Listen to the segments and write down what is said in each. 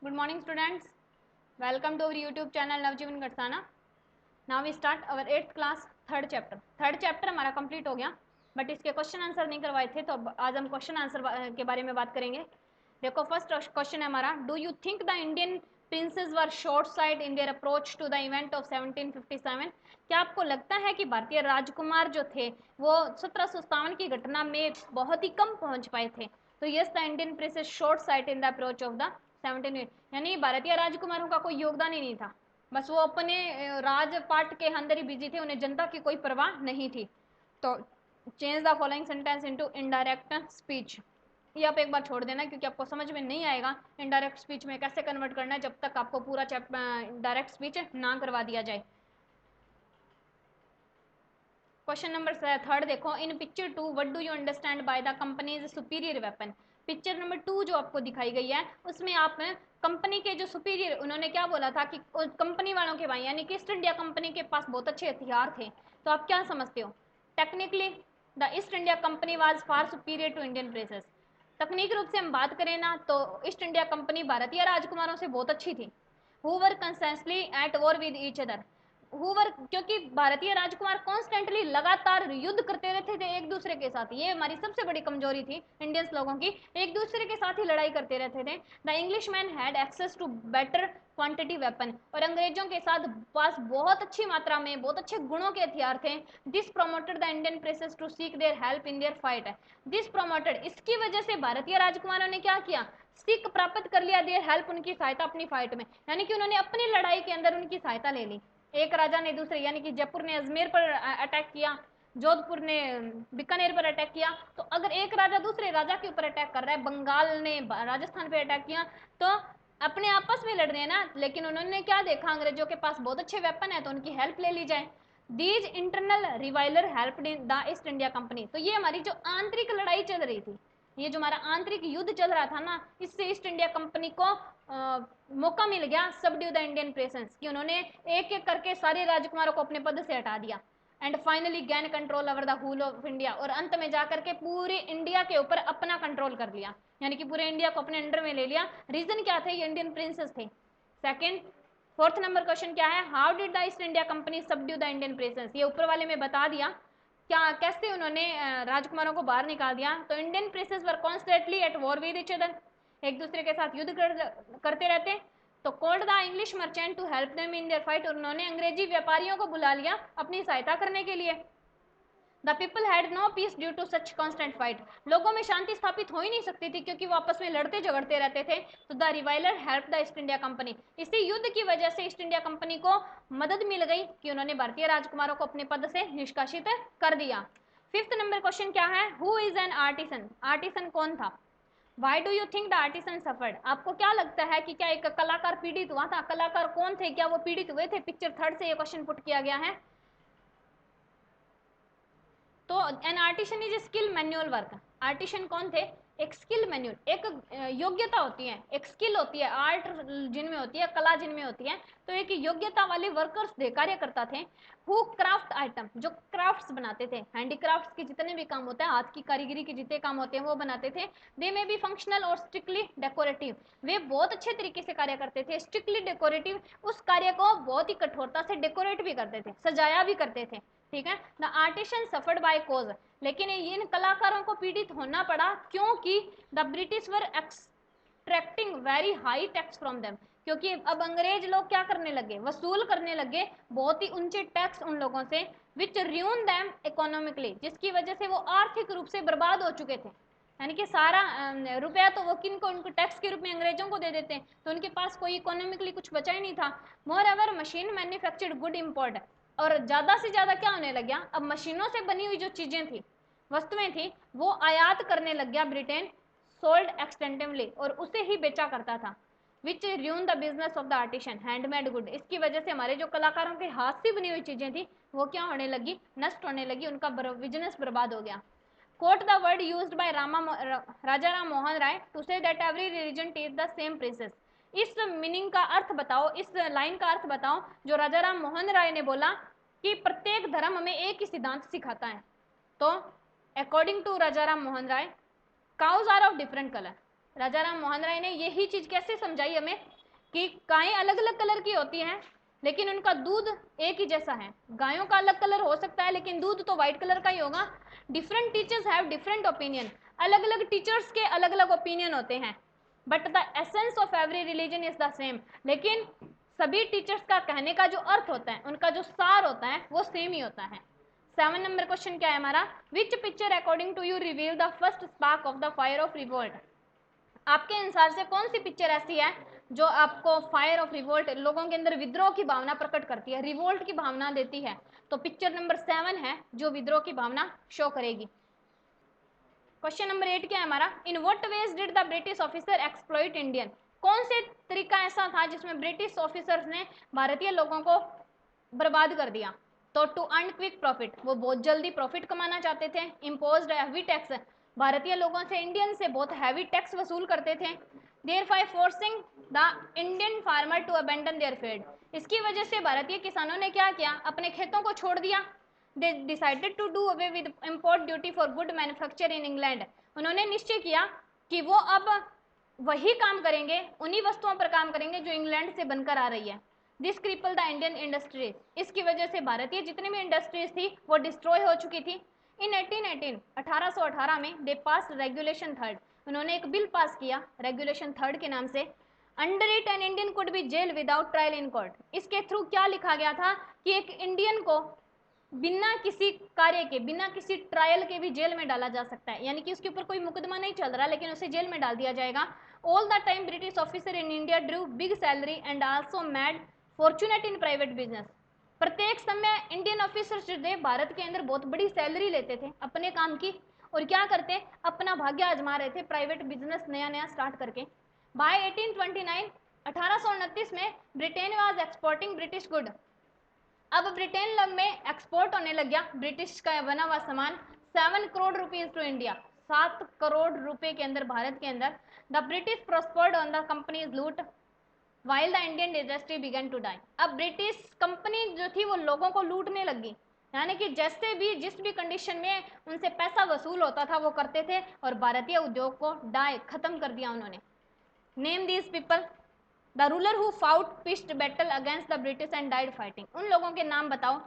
Good morning students. Welcome to our YouTube channel Navjeevan Garsana. Now we start our 8th class third chapter. Third chapter हमारा complete हो गया but इसके question answer नहीं करवाए थे, तो आज हम क्वेश्चन आंसर के बारे में बात करेंगे. देखो फर्स्ट क्वेश्चन है हमारा, do you think the Indian princes were short sighted in their approach to the event of 1757? क्या आपको लगता है कि भारतीय राजकुमार जो थे वो 1757 की घटना में बहुत ही कम पहुंच पाए थे? तो yes, the Indian princess short sighted in the approach of the 17, यानी भारतीय राजकुमारों का कोई योगदान ही नहीं था, बस वो अपने राजपाट के अंदर ही बिजी थे, उन्हें जनता की कोई परवाह नहीं थी. तो change the following sentence into indirect speech. ये आप एक बार छोड़ देना क्योंकि आपको समझ में नहीं आएगा इनडायरेक्ट स्पीच में कैसे कन्वर्ट करना है जब तक आपको पूरा डायरेक्ट स्पीच ना करवा दिया जाए. क्वेश्चन नंबर थर्ड देखो, इन picture 2 what do you understand by the companies superior weapon? Picture number 2 जो आपको दिखाई गई है उसमें आप कंपनी के जो सुपीरियर, उन्होंने क्या बोला था कि कंपनी वालों के भाई यानी कि ईस्ट इंडिया कंपनी के पास बहुत अच्छे हथियार थे. तो आप क्या समझते हो? Technically the East India Company was far superior to Indian princes. तकनीकी रूप से हम बात करें ना तो ईस्ट इंडिया कंपनी भारतीय राजकुमारों से बहुत अच्छी थी. Who were constantly at war with each other. However, क्योंकि भारतीय राजकुमार कॉन्स्टेंटली लगातार युद्ध करते रहते थे एक दूसरे के साथ. ये हमारी सबसे बड़ी कमजोरी थी इंडियंस लोगों की, एक दूसरे के साथ ही लड़ाई करते रहते थे. The English man had access to better quantity weapon. और अंग्रेजों के साथ पास बहुत अच्छी मात्रा में बहुत अच्छे गुणों के हथियार थे. This promoted the Indian princes to seek their help in their fight. This promoted, इसकी वजह से भारतीय राजकुमारों ने क्या किया? सीख प्राप्त कर लिया, देयर हेल्प, उनकी सहायता अपनी फाइट में, यानी कि उन्होंने अपनी लड़ाई के अंदर उनकी सहायता ले ली. एक राजा ने दूसरे, यानी कि जयपुर ने अजमेर पर अटैक किया, जोधपुर ने बीकानेर पर अटैक किया. तो अगर एक राजा दूसरे राजा के ऊपर अटैक कर रहा है, बंगाल ने राजस्थान पे अटैक किया, तो अपने आपस में लड़ रहे हैं ना, लेकिन उन्होंने क्या देखा, अंग्रेजों के पास बहुत अच्छे वेपन है तो उनकी हेल्प ले ली जाए. These internal rivalry help in the East India Company. तो ये हमारी जो आंतरिक लड़ाई चल रही थी, ये जो हमारा आंतरिक युद्ध चल रहा था ना, इससे ईस्ट इंडिया कंपनी को मौका मिल गया सबड्यू द इंडियन प्रेजेंस, कि उन्होंने एक एक करके सारे राजकुमारों को अपने पद से हटा दिया. And finally gain control over the whole of India. और अंत में जाकर के पूरे इंडिया के ऊपर अपना कंट्रोल कर लिया, यानी कि पूरे इंडिया को अपने अंडर में ले लिया. रीजन क्या थे? ये इंडियन प्रिंसेस थे. सेकंड, फोर्थ नंबर क्वेश्चन क्या है, how did the East India company subdue the Indian presence? ये ऊपर वाले में बता दिया क्या, कैसे उन्होंने राजकुमारों को बाहर निकाल दिया. तो Indian princes were constantly at war with each other, एक दूसरे के साथ युद्ध करते रहते. तो called the English merchant to help them in their fight. उन्होंने अंग्रेजी व्यापारियों को बुला लिया अपनी सहायता करने के लिए. The people had no peace due to such constant fight. लोगों में शांति स्थापित हो ही नहीं सकती थी क्योंकि वो आपस में लड़ते झगड़ते रहते थे. तो the rivalry help the East India Company. इसी युद्ध की वजह से ईस्ट इंडिया कंपनी को मदद मिल गई कि उन्होंने भारतीय राजकुमारों को अपने पद से निष्कासित कर दिया. फिफ्थ नंबर क्वेश्चन क्या है, who is an artisan? Artisan कौन था? Why do you think the artisan suffered? आपको क्या लगता है कि क्या एक कलाकार पीड़ित हुआ था? कलाकार कौन थे, क्या वो पीड़ित हुए थे? पिक्चर थर्ड से ये क्वेश्चन पुट किया गया है. तो an artisan is skill manual work. Artisan कौन थे? एक स्किल मैनुअल, एक योग्यता होती है, एक स्किल होती है, आर्ट जिनमें होती है, कला जिनमें होती है, तो एक योग्यता वाले वर्कर्स थे, कार्यकर्ता थे. हु क्राफ्ट आइटम, जो क्राफ्ट्स बनाते थे, हैंडीक्राफ्ट्स के जितने भी काम होते हैं, हाथ की कारीगरी के जितने काम होते हैं वो बनाते थे. दे में बी फंक्शनल और स्ट्रिक्टली डेकोरेटिव. वे बहुत अच्छे तरीके से कार्य करते थे. स्ट्रिक्टली डेकोरेटिव, उस कार्य को बहुत ही कठोरता से डेकोरेट भी करते थे, सजाया भी करते थे. ठीक है. द आर्टिशन सफर्ड बाय कोज, लेकिन इन कलाकारों को पीड़ित होना पड़ा क्योंकि the British were extracting very high tax from them. क्योंकि अब अंग्रेज लोग क्या करने लगे? वसूल करने लगे बहुत ही ऊंचे टैक्स उन लोगों से, विच र्यून देम इकोनॉमिकली, जिसकी वजह से वो आर्थिक रूप से बर्बाद हो चुके थे. यानी कि सारा रुपया तो वो किन को, उनको टैक्स के रूप में अंग्रेजों को दे देते हैं, तो उनके पास कोई इकोनॉमिकली कुछ बचा ही नहीं था. Moreover machine manufactured good import. और ज़्यादा से ज़्यादा क्या होने लग गया, अब मशीनों से बनी हुई जो चीज़ें थी, वस्तुएं थी, वो आयात करने लग गया ब्रिटेन. सोल्ड एक्सटेंटिवली, और उसे ही बेचा करता था. Which ruin the business of the artisan handmade good. इसकी वजह से हमारे जो कलाकारों के हाथ से बनी हुई चीज़ें थी वो क्या होने लगी? नष्ट होने लगी, उनका बिजनेस बर्बाद हो गया. Quote the word used by Raja Ram Mohan Roy to say that every religion teach the same princes. इस मीनिंग का अर्थ बताओ, इस लाइन का अर्थ बताओ जो राजा राम मोहन राय ने बोला कि प्रत्येक धर्म हमें एक ही सिद्धांत सिखाता है. तो according to Raja Ram Mohan Roy, cows are of different colour. Raja Ram Mohan Roy ने यही चीज कैसे समझाई हमें कि गायें अलग अलग कलर की होती हैं लेकिन उनका दूध एक ही जैसा है। गायों का अलग कलर हो सकता है लेकिन दूध तो व्हाइट कलर का ही होगा। Different teachers have different opinion, अलग अलग टीचर्स के अलग अलग ओपिनियन होते हैं, but the essence of every religion is the same. लेकिन सभी टीचर्स का कहने का जो अर्थ होता है, उनका जो सार होता है, वो सेम ही होता है। 7 नंबर क्वेश्चन क्या है हमारा, which picture according to you reveal the first spark of the fire of revolt. आपके अनुसार से कौन सी पिक्चर ऐसी है जो आपको फायर ऑफ रिवोल्ट, लोगों के अंदर विद्रोह की भावना प्रकट करती है, रिवोल्ट की भावना देती है। तो पिक्चर नंबर 7 है जो विद्रोह की भावना शो करेगी। क्वेश्चन नंबर 8 क्या है हमारा, in what ways did the British officer exploit Indian. कौन से तरीका ऐसा था जिसमें ब्रिटिश ऑफिसर्स ने भारतीय लोगों को बर्बाद कर दिया। तो टू अर्न क्विक प्रॉफिट, वो बहुत जल्दी प्रॉफिट कमाना चाहते थे। इम्पोज्ड हैवी टैक्स, भारतीय लोगों से, इंडियन से बहुत हैवी टैक्स वसूल करते थे। Therefore forcing the Indian farmer to abandon their field, इसकी वजह से भारतीय किसानों ने क्या किया, अपने खेतों को छोड़ दिया। They decided to do away with import duty for good manufacture in England, उन्होंने निश्चय किया कि वो अब वही काम करेंगे, उन्हीं वस्तुओं पर काम करेंगे जो इंग्लैंड से बनकर आ रही है। This cripple the Indian industries, इसकी वजह से भारतीय जितनी भी इंडस्ट्रीज थी वो डिस्ट्रॉय हो चुकी थी। इन 1818 में दे पास रेगुलेशन 3, उन्होंने एक बिल पास किया रेगुलेशन 3 के नाम से। Under it an Indian could be jail without trial in court, इसके थ्रू क्या लिखा गया था कि एक इंडियन को बिना किसी कार्य के, बिना किसी ट्रायल के भी जेल में डाला जा सकता है, यानी कि उसके ऊपर कोई मुकदमा नहीं चल रहा लेकिन उसे जेल में डाल दिया जाएगा। All the time British officer in India Drew big salary and also mad fortunate in private business, प्रत्येक समय इंडियन ऑफिसर्स जो थे भारत के अंदर बहुत बड़ी सैलरी लेते थे अपने काम की, और क्या करते, अपना भाग्य आजमा रहे थे प्राइवेट बिजनेस नया नया स्टार्ट करके। बाय 1829, 1829 में Britain was exporting British good, अब ब्रिटेन में एक्सपोर्ट होने लग गया ब्रिटिश का बना हुआ सामान 7 crore rupees to India, 7 crore रुपए के अंदर भारत के अंदर। The British prospered on the company's loot while the Indian industry began to die, अब ब्रिटिश कंपनी जो थी वो लोगों को लूटने लगी, यानी कि जैसे भी जिस भी कंडीशन में उनसे पैसा वसूल होता था वो करते थे, और भारतीय उद्योग को डाई खत्म कर दिया उन्होंने। Name these people, the ruler who fought pitched battle against the British and died fighting, उन लोगों के नाम बताओ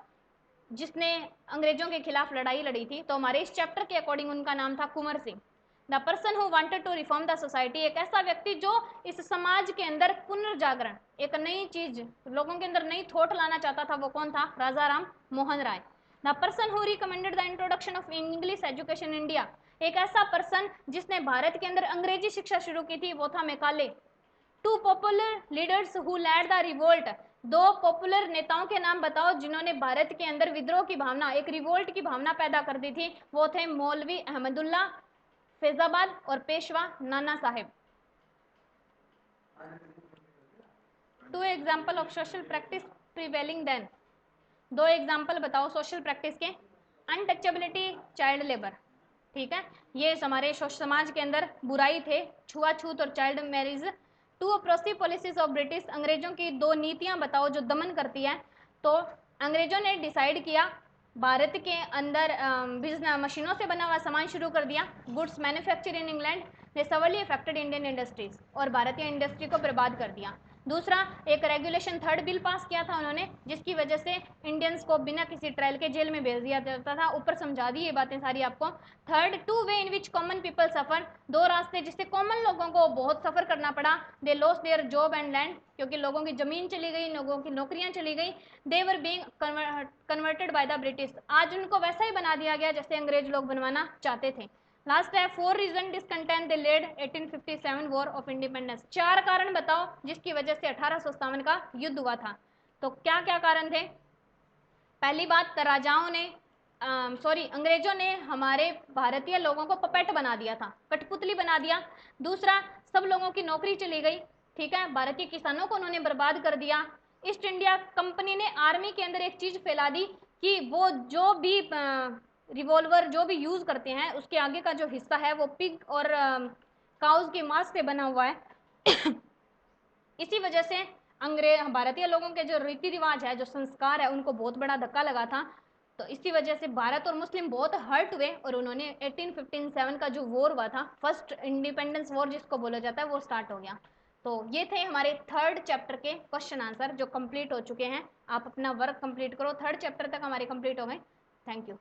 जिसने अंग्रेजों के खिलाफ लड़ाई लड़ी थी। तो हमारे इस चैप्टर के अकॉर्डिंग उनका नाम था Kunwar Singh. The person who wanted to reform the society, एक ऐसा व्यक्ति जो इस समाज के अंदर पुनर्जागरण, एक नई चीज लोगों के अंदर नई थॉट लाना चाहता था, वो कौन था, Raja Ram Mohan Roy. The person who recommended the introduction of English education in India, एक ऐसा पर्सन जिसने भारत के अंदर अंग्रेजी शिक्षा शुरू की थी, वो था Macaulay. Two popular leaders who led the revolt, दो पॉपुलर नेताओं के नाम बताओ जिन्होंने भारत के अंदर विद्रोह की भावना, एक रिवोल्ट की भावना पैदा कर दी थी, वो थे मौलवी अहमदुल्ला फैजाबाद और Peshwa Nana Sahib. Two example of social practice prevailing then, दो एग्जाम्पल बताओ सोशल प्रैक्टिस के। अनटचेबिलिटी, चाइल्ड लेबर, ठीक है, ये हमारे समाज के अंदर बुराई थे, छुआछूत और child marriage. Two oppressive policies of British, अंग्रेजों की दो नीतियां बताओ जो दमन करती है। तो अंग्रेजों ने डिसाइड किया भारत के अंदर बिजनेस मशीनों से बना हुआ सामान शुरू कर दिया, गुड्स मैन्युफैक्चर इन इंग्लैंड, ने सवरली अफेक्टेड इंडियन इंडस्ट्रीज, और भारतीय इंडस्ट्री को बर्बाद कर दिया। दूसरा, एक रेगुलेशन 3 बिल पास किया था उन्होंने, जिसकी वजह से इंडियंस को बिना किसी ट्रायल के जेल में भेज दिया जाता था। ऊपर समझा दी ये बातें सारी आपको। थर्ड, टू वे इन विच कॉमन पीपल सफर, दो रास्ते जिससे कॉमन लोगों को बहुत सफर करना पड़ा। They lost their job and land, क्योंकि लोगों की जमीन चली गई, लोगों की नौकरियां चली गई। They were being converted by the British, आज उनको वैसा ही बना दिया गया जैसे अंग्रेज लोग बनवाना चाहते थे। लास्ट है, 4 reason discontent they led 1857 war of independence, 4 कारण बताओ जिसकी वजह से 1857 का युद्ध हुआ था। तो क्या क्या कारण थे। पहली बात, राजाओं ने अंग्रेजों ने हमारे भारतीय लोगों को पपेट बना दिया था, कठपुतली बना दिया। दूसरा, सब लोगों की नौकरी चली गई, ठीक है, भारतीय किसानों को उन्होंने बर्बाद कर दिया। ईस्ट इंडिया कंपनी ने आर्मी के अंदर एक चीज फैला दी कि वो जो भी रिवॉल्वर जो भी यूज करते हैं उसके आगे का जो हिस्सा है वो पिग और काउज के मांस से बना हुआ है। इसी वजह से अंग्रेज भारतीय लोगों के जो रीति रिवाज है, जो संस्कार है, उनको बहुत बड़ा धक्का लगा था। तो इसी वजह से भारत और मुस्लिम बहुत हर्ट हुए और उन्होंने 1857 का जो वॉर हुआ था, फर्स्ट इंडिपेंडेंस वॉर जिसको बोला जाता है, वो स्टार्ट हो गया। तो ये थे हमारे थर्ड चैप्टर के क्वेश्चन आंसर जो कंप्लीट हो चुके हैं। आप अपना वर्क कंप्लीट करो, थर्ड चैप्टर तक हमारे कंप्लीट हो गए। Thank you.